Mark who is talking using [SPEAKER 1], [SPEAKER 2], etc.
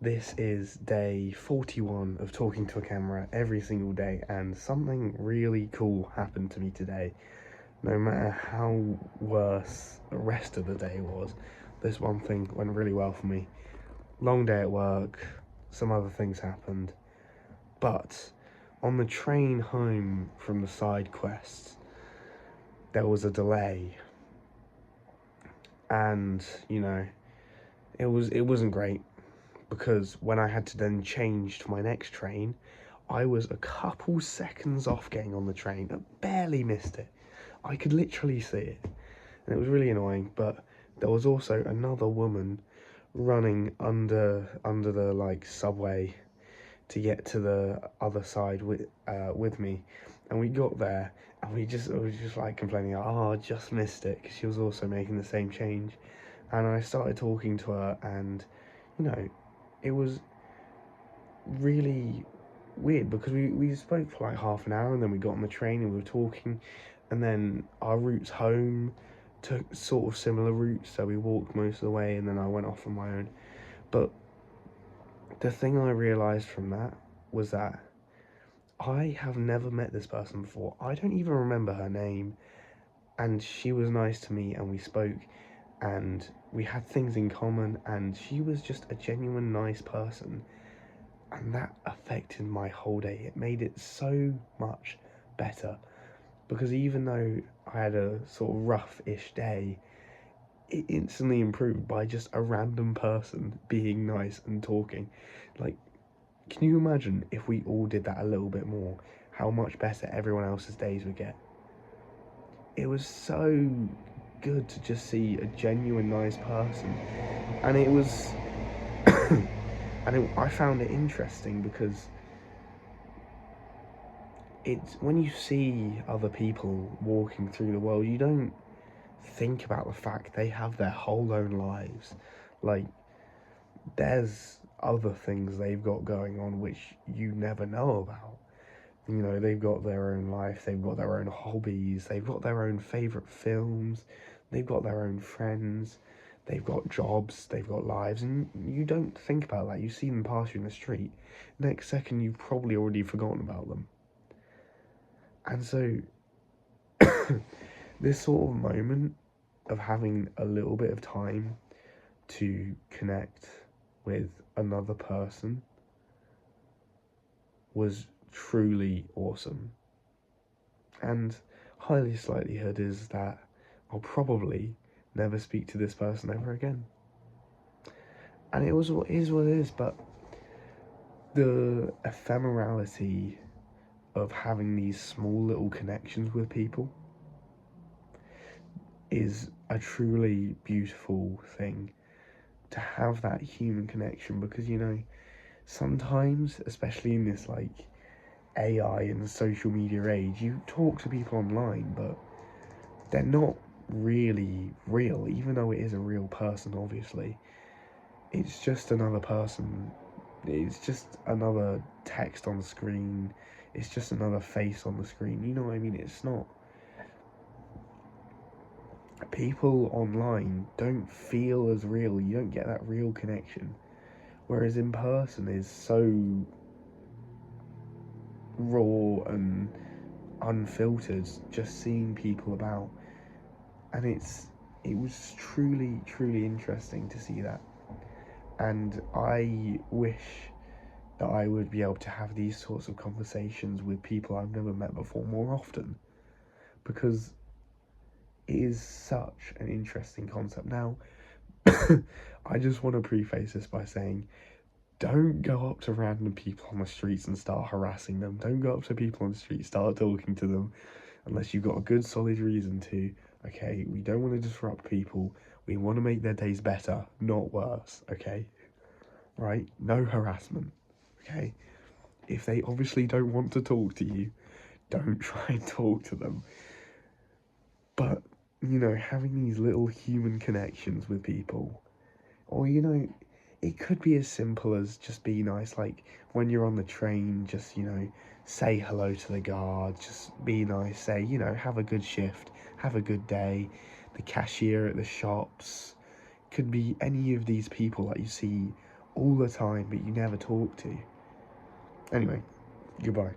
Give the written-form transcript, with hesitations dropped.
[SPEAKER 1] This is day 41 of talking to a camera every single day, and something really cool happened to me today. No matter how worse the rest of the day was, this one thing went really well for me. Long day at work, some other things happened, but on the train home from the side quests, there was a delay, and it wasn't great because when I had to then change to my next train, I was a couple seconds off getting on the train. I barely missed it. I could literally see it, and it was really annoying. But there was also another woman running under the subway to get to the other side with me, and we got there, and I was just complaining, oh, I just missed it, because she was also making the same change, and I started talking to her, and you know, it was really weird because we spoke for like half an hour, and then we got on the train and we were talking, and then our routes home took sort of similar routes, so we walked most of the way, and then I went off on my own. But the thing I realised from that was that I have never met this person before. I don't even remember her name, and she was nice to me, and we spoke, and we had things in common, and she was just a genuine nice person. And that affected my whole day. It made it so much better, because even though I had a sort of rough-ish day, it instantly improved by just a random person being nice and talking. Like, can you imagine if we all did that a little bit more, how much better everyone else's days would get? It was so good to just see a genuine nice person, and it was I found it interesting because it's when you see other people walking through the world, you don't think about the fact they have their whole own lives. Like, there's other things they've got going on which you never know about. They've got their own life, they've got their own hobbies, they've got their own favourite films, they've got their own friends, they've got jobs, they've got lives, and you don't think about that. You see them pass you in the street, next second you've probably already forgotten about them. And so, this sort of moment of having a little bit of time to connect with another person was truly awesome. And highest likelihood is that I'll probably never speak to this person ever again. And it was what is what it is, but the ephemerality of having these small little connections with people is a truly beautiful thing, to have that human connection, because sometimes, especially in this AI and social media age, you talk to people online, but they're not really real, even though it is a real person, obviously. It's just another person. It's just another text on the screen. It's just another face on the screen. You know what I mean? It's not. People online don't feel as real. You don't get that real connection. Whereas in person is so raw and unfiltered, just seeing people about. And it was truly, truly interesting to see that. And I wish that I would be able to have these sorts of conversations with people I've never met before more often, because it is such an interesting concept. Now, I just want to preface this by saying, don't go up to random people on the streets and start harassing them. Don't go up to people on the street, start talking to them, unless you've got a good solid reason to. Okay, we don't want to disrupt people. We want to make their days better, not worse, okay? Right? No harassment, okay? If they obviously don't want to talk to you, don't try and talk to them. But, having these little human connections with people, or, it could be as simple as just be nice, like when you're on the train, just, say hello to the guard, just be nice, say, have a good shift, have a good day. The cashier at the shops, could be any of these people that you see all the time, but you never talk to. Anyway, goodbye.